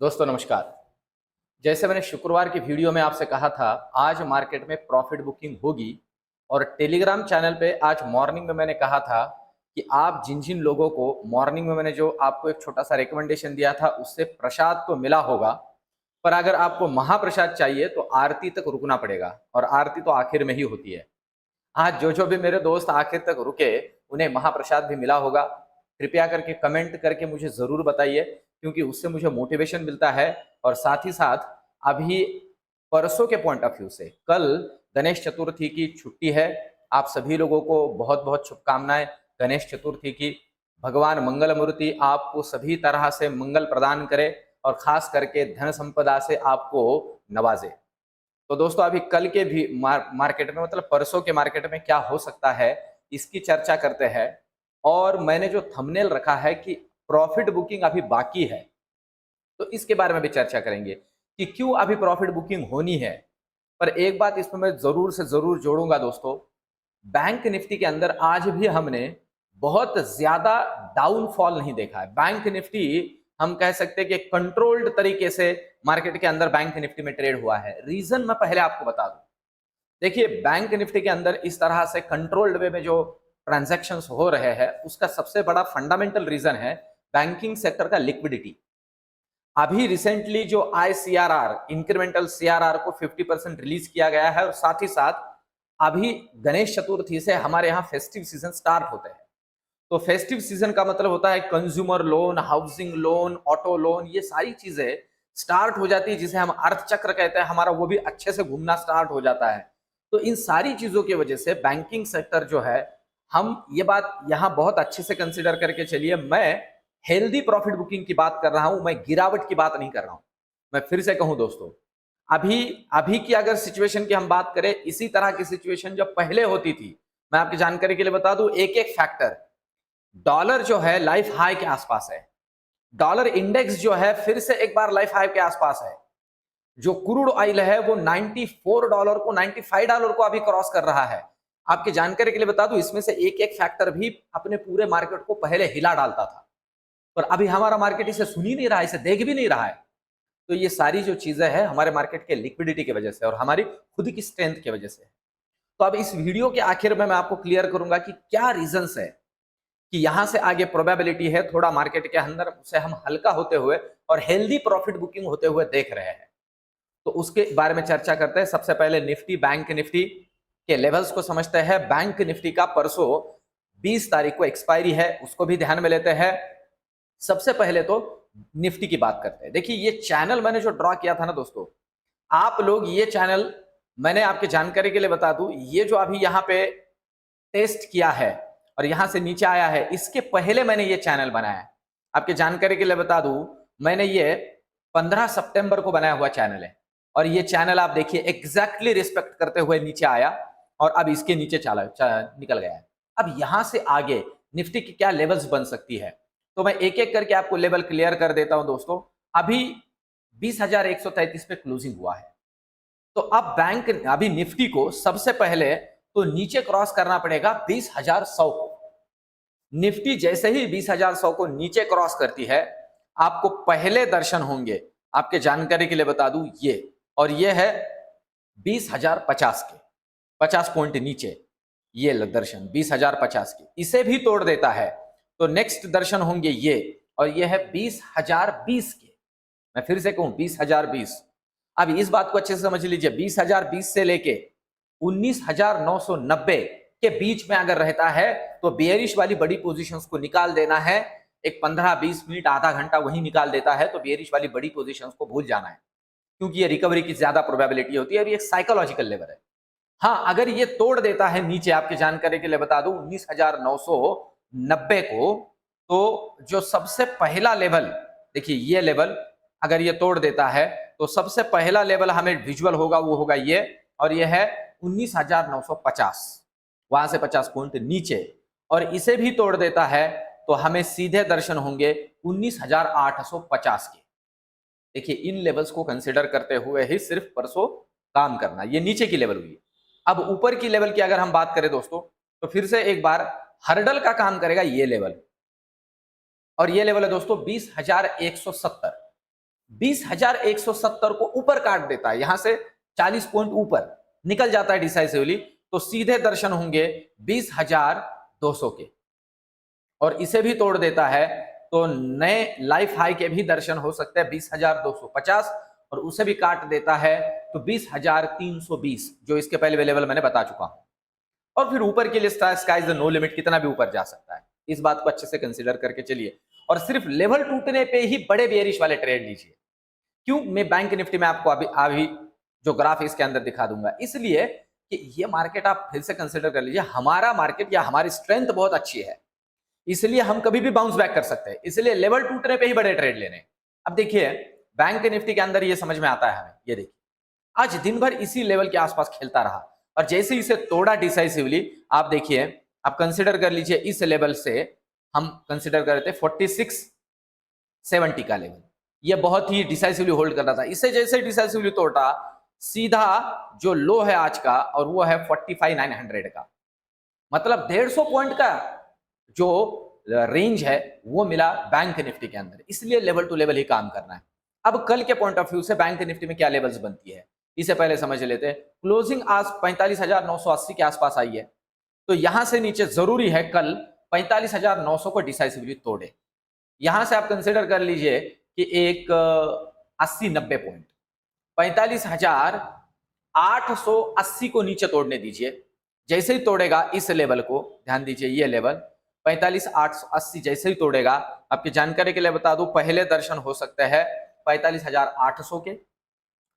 दोस्तों नमस्कार। जैसे मैंने शुक्रवार की वीडियो में आपसे कहा था, आज मार्केट में प्रॉफिट बुकिंग होगी और टेलीग्राम चैनल पे आज मॉर्निंग में मैंने कहा था कि आप जिन जिन लोगों को मॉर्निंग में मैंने जो आपको एक छोटा सा रिकमेंडेशन दिया था उससे प्रसाद तो मिला होगा, पर अगर आपको महाप्रसाद चाहिए तो आरती तक रुकना पड़ेगा और आरती तो आखिर में ही होती है। आज जो भी मेरे दोस्त आखिर तक रुके उन्हें महाप्रसाद भी मिला होगा। कृपया करके कमेंट करके मुझे ज़रूर बताइए, क्योंकि उससे मुझे मोटिवेशन मिलता है। और साथ ही साथ अभी परसों के पॉइंट ऑफ व्यू से कल गणेश चतुर्थी की छुट्टी है। आप सभी लोगों को बहुत बहुत शुभकामनाएं गणेश चतुर्थी की। भगवान मंगल मूर्ति आपको सभी तरह से मंगल प्रदान करे और खास करके धन संपदा से आपको नवाजे। तो दोस्तों अभी कल के भी मार्केट में मतलब परसों के मार्केट में क्या हो सकता है, इसकी चर्चा करते हैं। और मैंने जो थंबनेल रखा है कि प्रॉफिट बुकिंग अभी बाकी है, तो इसके बारे में भी चर्चा करेंगे कि क्यों अभी प्रॉफिट बुकिंग होनी है। पर एक बात इसमें मैं जरूर से जरूर जोड़ूंगा दोस्तों, बैंक निफ्टी के अंदर आज भी हमने बहुत ज्यादा डाउनफॉल नहीं देखा है। बैंक निफ्टी हम कह सकते हैं कि कंट्रोल्ड तरीके से मार्केट के अंदर बैंक निफ्टी में ट्रेड हुआ है। रीजन मैं पहले आपको बता दूं। देखिए, बैंक निफ्टी के अंदर इस तरह से कंट्रोल्ड वे में जो ट्रांजैक्शंस हो रहे हैं उसका सबसे बड़ा फंडामेंटल रीजन है बैंकिंग सेक्टर का लिक्विडिटी। अभी रिसेंटली जो ICRR इंक्रीमेंटल CRR को 50% रिलीज किया गया है और साथ ही साथ अभी गणेश चतुर्थी से हमारे यहाँ फेस्टिव सीजन स्टार्ट होते हैं। तो फेस्टिव सीजन का मतलब होता है consumer loan, housing loan, auto loan, ये सारी चीजें स्टार्ट हो जाती है, जिसे हम अर्थ चक्र कहते हैं हमारा, वो भी अच्छे से घूमना स्टार्ट हो जाता है। तो इन सारी चीजों की वजह से बैंकिंग सेक्टर जो है, हम ये बात यहाँ बहुत अच्छे से कंसिडर करके चलिए। मैं हेल्दी प्रॉफिट बुकिंग की बात कर रहा हूं, मैं गिरावट की बात नहीं कर रहा हूं। मैं फिर से कहूं दोस्तों, अभी अभी की अगर सिचुएशन की हम बात करें, इसी तरह की सिचुएशन जब पहले होती थी, मैं आपकी जानकारी के लिए बता दूं एक एक फैक्टर। डॉलर जो है लाइफ हाई के आसपास है, डॉलर इंडेक्स जो है फिर से एक बार लाइफ हाई के आसपास है। जो क्रूड ऑयल है वो $94 को, $95 को अभी क्रॉस कर रहा है। आपकी जानकारी के लिए बता दूं, इसमें से एक एक फैक्टर भी अपने पूरे मार्केट को पहले हिला डालता था, पर अभी हमारा मार्केट इसे सुन ही नहीं रहा है, इसे देख भी नहीं रहा है। तो ये सारी जो चीजें हैं हमारे मार्केट के लिक्विडिटी की वजह से और हमारी खुद की स्ट्रेंथ की वजह से। तो अब इस वीडियो के आखिर में मैं आपको क्लियर करूंगा कि क्या रीजंस है कि यहां से आगे प्रोबेबिलिटी है थोड़ा मार्केट के अंदर उसे हम हल्का होते हुए और हेल्दी प्रॉफिट बुकिंग होते हुए देख रहे हैं। तो उसके बारे में चर्चा करते हैं। सबसे पहले निफ्टी, बैंक निफ्टी के लेवल्स को समझते हैं। बैंक निफ्टी का परसों 20 तारीख को एक्सपायरी है, उसको भी ध्यान में लेते हैं। सबसे पहले तो निफ्टी की बात करते हैं। देखिए, ये चैनल मैंने जो ड्रॉ किया था ना दोस्तों, आप लोग ये चैनल, मैंने आपके जानकारी के लिए बता दूं, ये जो अभी यहाँ पे टेस्ट किया है और यहां से नीचे आया है, इसके पहले मैंने ये चैनल बनाया। आपके जानकारी के लिए बता दूं, मैंने ये 15 सितंबर को बनाया हुआ चैनल है और ये चैनल आप देखिए एग्जैक्टली रिस्पेक्ट करते हुए नीचे आया और अब इसके नीचे निकल गया है। अब यहां से आगे निफ्टी की क्या लेवल्स बन सकती है, तो मैं एक एक करके आपको लेवल क्लियर कर देता हूं दोस्तों। अभी 20,133 पे क्लोजिंग हुआ है, तो अब बैंक अभी निफ्टी को सबसे पहले तो नीचे क्रॉस करना पड़ेगा 20,100 को। निफ्टी जैसे ही 20,100 को नीचे क्रॉस करती है, आपको पहले दर्शन होंगे, आपके जानकारी के लिए बता दूं ये, और ये है 20,050 के 50 पॉइंट नीचे, ये दर्शन 20,050 की, इसे भी तोड़ देता है तो नेक्स्ट दर्शन होंगे ये, और ये है 20,020 के। मैं फिर से कहूं 20,020। अब इस बात को अच्छे से समझ लीजिए, 20,020 से लेके 19,990 के बीच में अगर रहता है तो बेयरिश वाली बड़ी पोजीशंस को निकाल देना है। एक 15-20 मिनट आधा घंटा वही निकाल देता है तो बेयरिश वाली बड़ी पोजीशंस को भूल जाना है, क्योंकि ये रिकवरी की ज्यादा प्रोबेबिलिटी होती है। अभी एक साइकोलॉजिकल लेवल है। हाँ, अगर ये तोड़ देता है नीचे, आपकी जानकारी के लिए बता दूं 19,990 को, तो जो सबसे पहला लेवल, देखिए ये लेवल अगर ये तोड़ देता है तो सबसे पहला लेवल हमें विजुअल होगा, वो होगा ये, और ये है 19,950, वहां से 50 पॉइंट नीचे। और इसे भी तोड़ देता है तो हमें सीधे दर्शन होंगे 19,850 के। देखिए, इन लेवल्स को कंसिडर करते हुए ही सिर्फ परसों काम करना, ये नीचे की लेवल हुई। अब ऊपर की लेवल की अगर हम बात करें दोस्तों, तो फिर से एक बार हर्डल का काम करेगा ये लेवल, और ये लेवल है दोस्तों 20,170। 20,170 को ऊपर काट देता है, यहां से 40 पॉइंट ऊपर निकल जाता है डिसाइसिवली, तो सीधे दर्शन होंगे 20,200 के, और इसे भी तोड़ देता है तो नए लाइफ हाई के भी दर्शन हो सकते हैं 20,250, और उसे भी काट देता है तो 20,320, जो इसके पहले लेवल मैंने बता चुका हूं। और फिर ऊपर के लिए sky is the no limit, कितना भी ऊपर जा सकता है, इस बात को अच्छे से कंसीडर करके चलिए। और सिर्फ लेवल टूटने पे ही बड़े बेयरिश वाले ट्रेड लीजिए। क्यों? मैं बैंक निफ्टी में आपको अभी जो ग्राफ इसके अंदर दिखा दूंगा, इसलिए कि ये मार्केट आप फिर से कंसीडर कर लीजिए, हमारा मार्केट या हमारी स्ट्रेंथ बहुत अच्छी है, इसलिए हम कभी भी बाउंस बैक कर सकते हैं, इसलिए लेवल टूटने पे ही बड़े ट्रेड लेने। अब देखिए बैंक निफ्टी के अंदर ये समझ में आता है हमें, ये देखिए आज दिन भर इसी लेवल के आसपास खेलता रहा, और जैसे इसे तोड़ा डिसाइसिवली, आप देखिए, आप कंसिडर कर लीजिए इस लेवल से हम कंसिडर कर रहे थे 4670 का लेवल, ये बहुत ही डिसाइसिवली होल्ड कर रहा था। इसे जैसे डिसाइसिवली तोड़ा, सीधा जो लो है आज का, और वो है 45,900 का, मतलब 150 पॉइंट का जो रेंज है वो मिला बैंक निफ्टी के अंदर, इसलिए लेवल टू लेवल ही काम करना है। अब कल के पॉइंट ऑफ व्यू से बैंक निफ्टी में क्या लेवल्स बनती है, इसे पहले समझ लेते हैं। क्लोजिंग आज 45,980 के आसपास आई है, तो यहां से नीचे जरूरी है कल 45,900 को डिसाइसिवली तोड़े। यहां से आप कंसिडर कर लीजिए कि एक 80-90 पॉइंट 45,880 को नीचे तोड़ने दीजिए। जैसे ही तोड़ेगा इस लेवल को, ध्यान दीजिए ये लेवल 45,880 जैसे ही तोड़ेगा, आपकी जानकारी के लिए बता दूं, पहले दर्शन हो सकते हैं 45,800 के,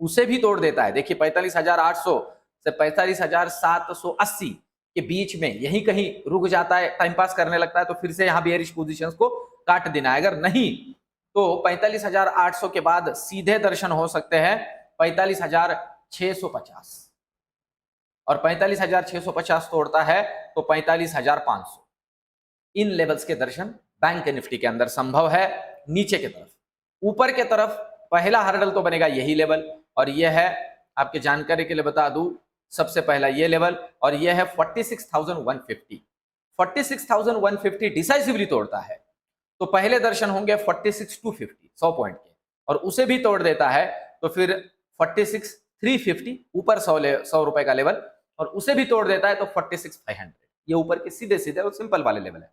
उसे भी तोड़ देता है। देखिए 45,800 से 45,780 के बीच में यही कहीं रुक जाता है, टाइम पास करने लगता है, तो फिर से यहां बेयरिश पोजीशंस को काट देना है। अगर नहीं तो 45,800 के बाद सीधे दर्शन हो सकते हैं 45,650, और 45,650 तोड़ता है तो 45,500। इन लेवल्स के दर्शन बैंक निफ्टी के अंदर संभव है। नीचे की तरफ, ऊपर के तरफ पहला हर्डल तो बनेगा यही लेवल, और यह है, आपके जानकारी के लिए बता दूं, सबसे पहला ये लेवल, और यह है 46,150। 46,150 डिसाइसिवली तोड़ता है तो पहले दर्शन होंगे 46,250, 100 पॉइंट के, और उसे भी तोड़ देता है तो फिर 46,350 ऊपर 100 रुपए का लेवल, और उसे भी तोड़ देता है तो 46,500। ये ऊपर के सीधे सीधे और सिंपल वाले लेवल है।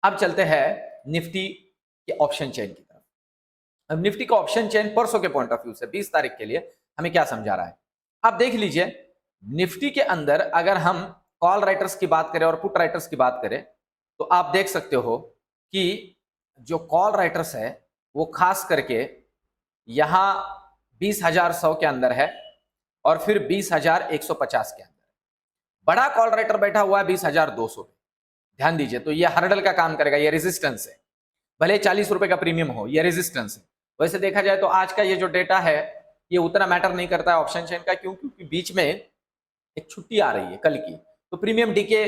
अब चलते हैं निफ्टी के ऑप्शन चेन की तरफ। अब निफ्टी का ऑप्शन चेन परसों के पॉइंट ऑफ व्यू से 20 तारीख के लिए हमें क्या समझा रहा है, आप देख लीजिए। निफ्टी के अंदर अगर हम कॉल राइटर्स की बात करें और पुट राइटर्स की बात करें, तो आप देख सकते हो कि जो कॉल राइटर्स है वो खास करके यहां 20,100 के अंदर है, और फिर 20,150 के अंदर बड़ा कॉल राइटर बैठा हुआ है 20,200 पे। ध्यान दीजिए, तो ये हर्डल का काम करेगा, ये रेजिस्टेंस है, भले 40 रुपए का प्रीमियम हो, ये रेजिस्टेंस है। वैसे देखा जाए तो आज का ये जो डेटा है ये उतना मैटर नहीं करता है ऑप्शन चेन का, क्यों? क्योंकि बीच में एक छुट्टी आ रही है कल की, तो प्रीमियम डीके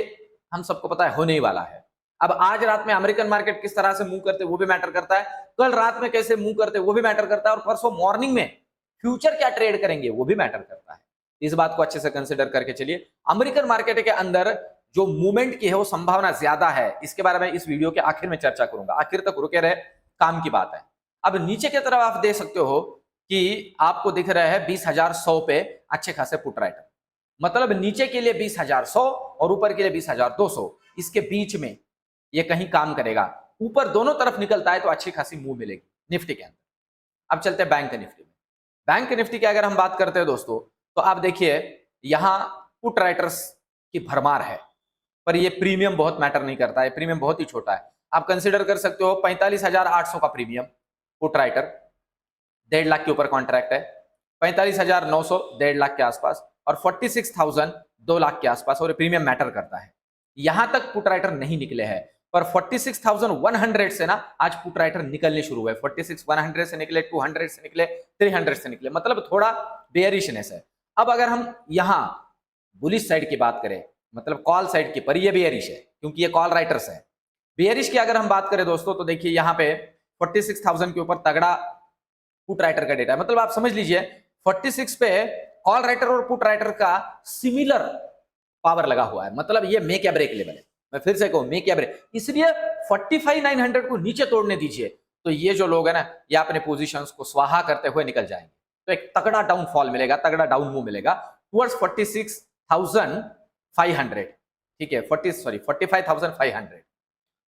हम सबको पता है होने ही वाला है। अब आज रात में अमेरिकन मार्केट किस तरह से मूव करते वो भी मैटर करता है, कल रात में कैसे मूव करते वो भी मैटर करता है, और परसों मॉर्निंग में फ्यूचर क्या ट्रेड करेंगे वो भी मैटर करता है। इस बात को अच्छे से कंसिडर करके चलिए। अमेरिकन मार्केट के अंदर जो मूवमेंट की है वो संभावना ज्यादा है, इसके बारे में इस वीडियो के आखिर में चर्चा करूंगा, आखिर तक रुके रहे, काम की बात है। अब नीचे की तरफ आप देख सकते हो कि आपको दिख रहा है 20,100 पे अच्छे खासे पुट राइटर, मतलब नीचे के लिए 20,100 और ऊपर के लिए 20,200, इसके बीच में ये कहीं काम करेगा। ऊपर दोनों तरफ निकलता है तो अच्छी खासी मूव मिलेगी निफ्टी के अंदर। अब चलते हैं बैंक निफ्टी में। बैंक निफ्टी की अगर हम बात करते हैं दोस्तों, तो आप देखिए यहां पुट राइटर्स की भरमार है, पर ये प्रीमियम बहुत मैटर नहीं करता है, प्रीमियम बहुत ही छोटा है। आप कंसिडर कर सकते हो 45,800 का प्रीमियम पुट राइटर, 1.5 लाख के ऊपर कॉन्ट्रैक्ट है, 45,900 1.5 लाख के आसपास, और 46,000 2 लाख के आसपास, और प्रीमियम मैटर करता है। यहां तक पुट राइटर नहीं निकले हैं, पर 46,100 से ना आज पुट राइटर निकलने शुरू हुए। 46,100 से निकले, 200 से निकले, 300 से निकले, मतलब थोड़ा बेयरिशनेस है। अब अगर हम यहां बुलिश साइड की बात करें, मतलब कॉल साइड की, पर ये बेयरिश है क्योंकि ये कॉल राइटर्स है। बेयरिश की अगर हम बात करें दोस्तों, तो देखिए यहां पे 46,000 के ऊपर तगड़ा पुट राइटर का डेटा है, मतलब आप समझ लीजिए 46 पे कॉल राइटर और पुट राइटर का सिमिलर पावर लगा हुआ है, मतलब ये मेक या ब्रेक लेवल है। मैं फिर से कहूं, मेक या ब्रेक, इसलिए 45,900 को नीचे तोड़ने दीजिए तो ये जो लोग है ना, ये अपने पोजीशंस को स्वाहा करते हुए निकल जाएंगे। तो एक तगड़ा डाउनफॉल मिलेगा, तगड़ा डाउन मूव मिलेगा टुवर्ड्स 46,500, ठीक है, 45,500।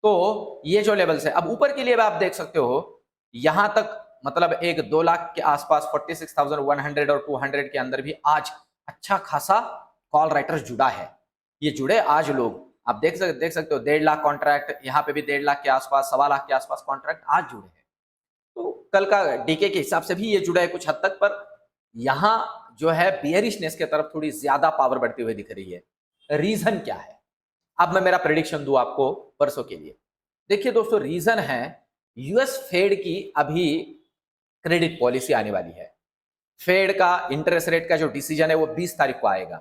तो ये जो लेवल्स है, अब ऊपर के लिए आप देख सकते हो, यहां तक मतलब एक 2 लाख के आसपास 46,100 और 200 के अंदर भी आज अच्छा खासा कॉल राइटर्स जुड़ा है। ये जुड़े आज लोग, आप देख सकते हो 1.5 लाख कॉन्ट्रैक्ट, यहाँ पे भी 1.5 लाख के आसपास, 1.25 लाख के आसपास कॉन्ट्रैक्ट आज जुड़े हैं। तो कल का डीके के हिसाब से भी ये जुड़ा है कुछ हद तक, पर यहाँ जो है बियरिशनेस की तरफ थोड़ी ज्यादा पावर बढ़ती हुई दिख रही है। रीजन क्या है? अब मैं मेरा प्रेडिक्शन दूं आपको परसों के लिए। देखिए दोस्तों, रीजन है यूएस फेड की अभी क्रेडिट पॉलिसी आने वाली है। फेड का इंटरेस्ट रेट का जो डिसीजन है वो 20 तारीख को आएगा,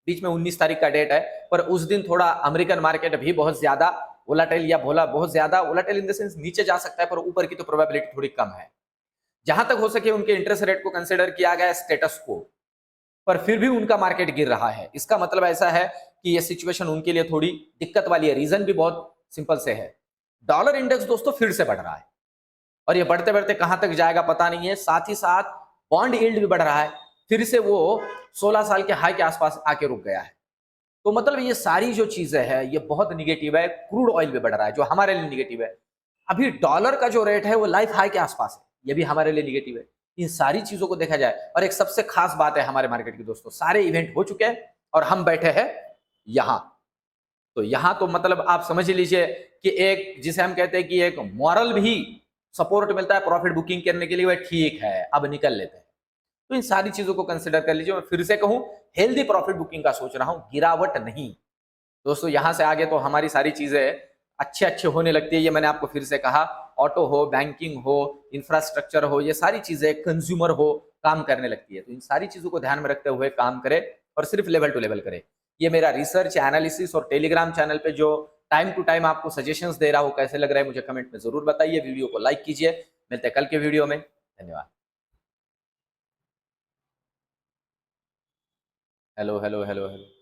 बीच में 19 तारीख का डेट है, पर उस दिन थोड़ा अमेरिकन मार्केट भी बहुत ज्यादा वोलाटाइल, या बोला बहुत ज्यादा वोलाटाइल इन द सेंस नीचे जा सकता है, पर ऊपर की तो प्रोबेबिलिटी थोड़ी कम है। जहां तक हो सके उनके इंटरेस्ट रेट को कंसिडर किया गया स्टेटस को, पर फिर भी उनका मार्केट गिर रहा है। इसका मतलब ऐसा है कि ये सिचुएशन उनके लिए थोड़ी दिक्कत वाली है। रीजन भी बहुत सिंपल से है, डॉलर इंडेक्स दोस्तों फिर से बढ़ रहा है, और ये बढ़ते बढ़ते कहां तक जाएगा पता नहीं है। साथ ही साथ बॉन्ड यील्ड भी बढ़ रहा है, फिर से वो 16 साल के हाई के आसपास आके रुक गया है। तो मतलब ये सारी जो चीजें है ये बहुत निगेटिव है। क्रूड ऑयल भी बढ़ रहा है जो हमारे लिए निगेटिव है। अभी डॉलर का जो रेट है वो लाइफ हाई के आसपास है, ये भी हमारे लिए निगेटिव है। इन सारी चीजों को देखा जाए, और एक सबसे खास बात है हमारे मार्केट की दोस्तों, सारे इवेंट हो चुके हैं और हम बैठे हैं यहां। तो यहां तो मतलब आप समझ लीजिए कि एक जिसे हम कहते हैं कि एक मॉरल भी सपोर्ट मिलता है प्रॉफिट बुकिंग करने के लिए, वह ठीक है अब निकल लेते हैं। तो इन सारी चीजों को कंसिडर कर लीजिए। मैं फिर से कहूं, हेल्दी प्रॉफिट बुकिंग का सोच रहा हूं, गिरावट नहीं। दोस्तों यहां से आगे तो हमारी सारी चीजें अच्छे अच्छे होने लगती है। ये मैंने आपको फिर से कहा, ऑटो हो, बैंकिंग हो, इंफ्रास्ट्रक्चर हो, ये सारी चीजें, कंज्यूमर हो, काम करने लगती है। तो इन सारी चीजों को ध्यान में रखते हुए काम करें, और सिर्फ लेवल टू लेवल करें। ये मेरा रिसर्च एनालिसिस और टेलीग्राम चैनल पे जो टाइम टू टाइम आपको सजेशंस दे रहा हूं, कैसे लग रहा है मुझे कमेंट में जरूर बताइए। वीडियो को लाइक कीजिए। मिलते हैं कल के वीडियो में। धन्यवाद। Hello hello hello hello.